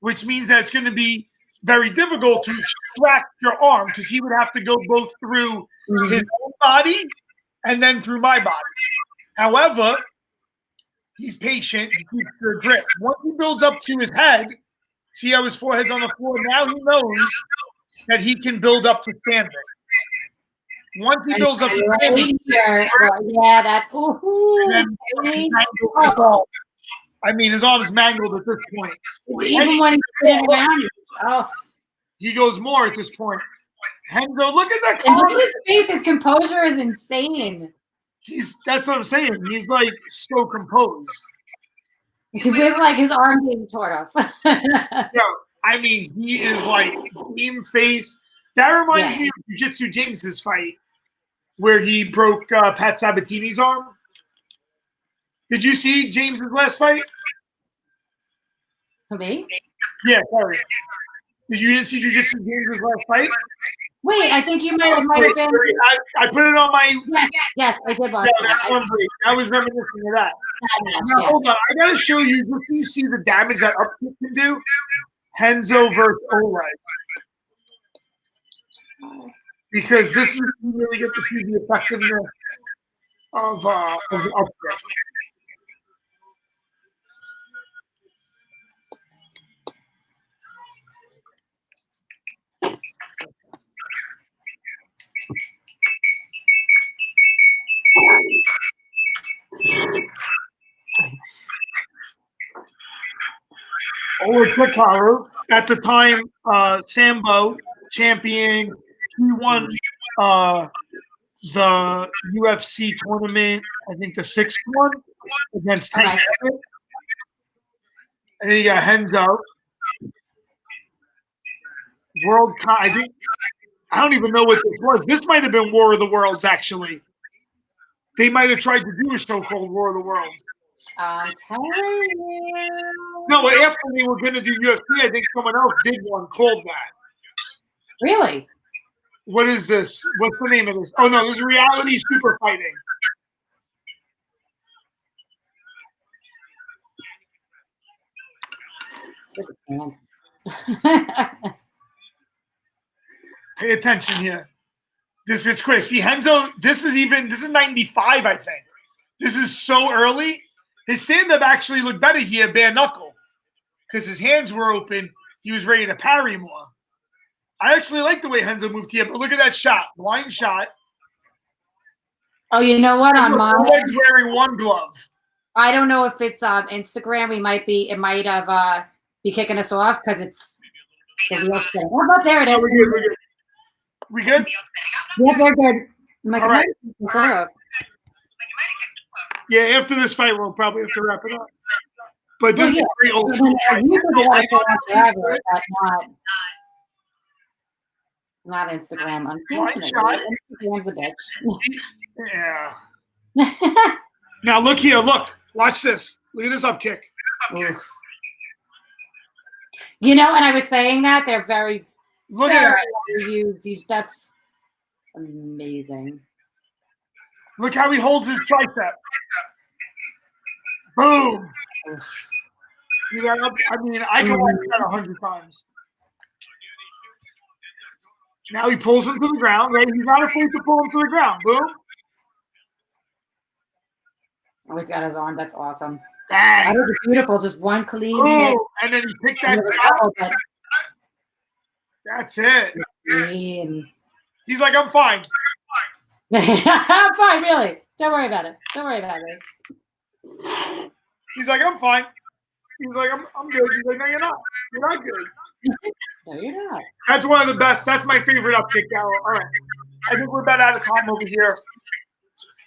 which means that it's going to be very difficult to extract your arm because he would have to go both through his own body and then through my body. However, he's patient. He keeps the grip. Once he builds up to his head, see how his forehead's on the floor? Now he knows that he can build up to standing. Once he builds up to standing, yeah, that's I mean, his arm's mangled at this point. Even when he's spinning around, he goes more at this point. Henzo, look at that. And look at his face. His composure is insane. That's what I'm saying. He's like so composed. With like his arm being torn off. Yeah, I mean, he is like game face. That reminds me of Jiu-Jitsu James's fight where he broke Pat Sabatini's arm. Did you see James's last fight? For me? Yeah, sorry. You didn't see Jiu-Jitsu James's last fight? Wait, I think you might have been. I put it on my. Yes, I did watch that. I was reminiscing of that. Now, hold on. I got to show you. Just so you see the damage that upkick can do. Henzo versus Oleg. Because this is you really get to see the effectiveness of the upkick. Oleg Hikaru, at the time, Sambo champion, he won the UFC tournament, I think the 6th one, against Tank. And then you got Henzo. World Cup, I don't even know what this was. This might have been War of the Worlds, actually. They might have tried to do a show called War of the Worlds. I'm telling you. No, after they were going to do UFC, I think someone else did one called that. Really? What is this? What's the name of this? Oh, no, this is Reality Super Fighting. Pay attention here. This is Chris. See, Henzo, this is 95, I think. This is so early. His stand-up actually looked better here, bare knuckle, because his hands were open. He was ready to parry more. I actually like the way Henzo moved here, but look at that shot. Blind shot. Oh, you know what? On my Oleg's wearing one glove. I don't know if it's on Instagram. It might have be kicking us off because it's the real thing. Oh, there it is. Oh, we're good. We good? Yeah, we're good. All right. Yeah, after this fight, we'll probably have to wrap it up. But this is a great old school fight. Forever, but not Instagram. Unfortunately, Instagram's a bitch. Yeah. Now look here. Look. Watch this. Look at this up kick. Oof. You know, and I was saying that they're very. Look at that. That's amazing. Look how he holds his tricep. Boom. See that up? I mean, I can watch that 100 times. Now he pulls him to the ground, right? He's not afraid to pull him to the ground. Boom. Oh, he's got his arm. That's awesome. Bang. That was beautiful. Just one clean hit. And then he picked that up. That's it. Clean. He's like, I'm fine. I'm fine, really. Don't worry about it. Don't worry about it. He's like, I'm fine. He's like, I'm good. He's like, no, you're not. You're not good. No, you're not. That's one of the best. That's my favorite upkick, Darryl. All right. I think we're about out of time over here.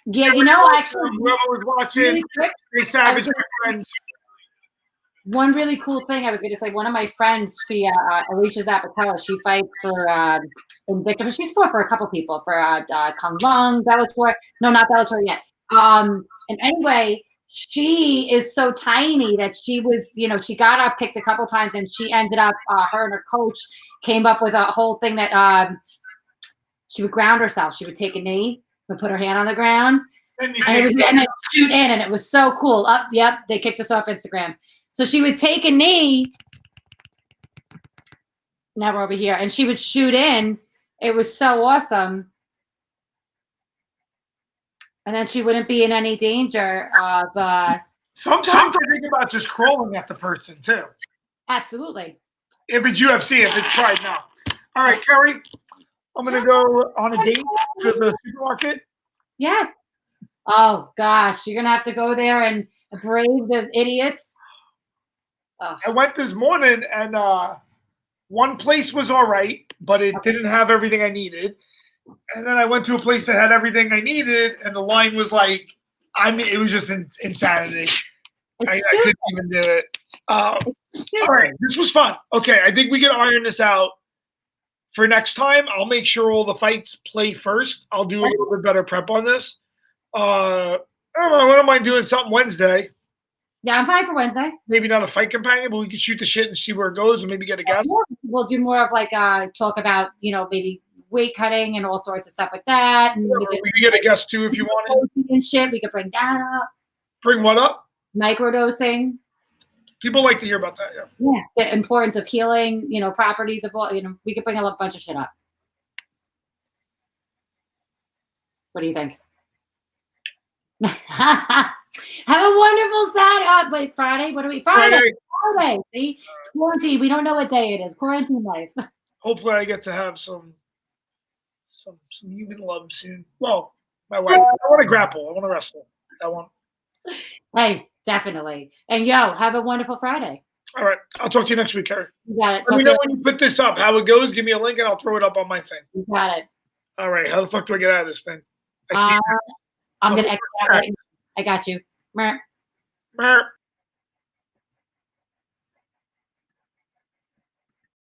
Yeah, actually, whoever was watching, really quick, Stay savage, my friends. One really cool thing I was going to say, one of my friends, she, Alicia Zapatella, she fights for Invicta, but she's fought for a couple people, for Kung Lung, Bellator. No, not Bellator yet. And anyway, she is so tiny that she was, she got up, picked a couple times, and she ended up, her and her coach came up with a whole thing that she would ground herself. She would take a knee, would put her hand on the ground, and then shoot in, and it was so cool. Yep, they kicked us off Instagram. So she would take a knee. Now we're over here, and she would shoot in. It was so awesome. And then she wouldn't be in any danger of. Sometimes I think about just crawling at the person too. Absolutely. If it's UFC, if it's Pride, now. All right, Kerry, I'm gonna go on a date to the supermarket. Yes. Oh gosh, you're gonna have to go there and brave the idiots. Oh. I went this morning, and one place was all right, but it didn't have everything I needed. And then I went to a place that had everything I needed, and the line was like, it was just insanity. I couldn't even do it. All right, this was fun. Okay, I think we can iron this out for next time. I'll make sure all the fights play first. I'll do a little bit better prep on this. I don't know. I wouldn't mind doing something Wednesday. Yeah, I'm fine for Wednesday. Maybe not a fight companion, but we could shoot the shit and see where it goes, and maybe get a guest. We'll do more of like talk about maybe weight cutting and all sorts of stuff like that. And we could get a guest too if you wanted. And shit, we could bring that up. Bring what up? Microdosing. People like to hear about that. Yeah. Yeah, the importance of healing. Properties of all. We could bring a bunch of shit up. What do you think? Have a wonderful Saturday. Wait, Friday? What are we? Friday. See? It's quarantine. We don't know what day it is. Quarantine life. Hopefully I get to have some human love soon. Well, my wife. I want to grapple. I want to wrestle. Hey, definitely. And have a wonderful Friday. All right. I'll talk to you next week, Kerry. You got it. Let me know when you put this up, how it goes. Give me a link and I'll throw it up on my thing. You got it. All right. How the fuck do I get out of this thing? I see I'm going to exit out right now. I got you. Mer.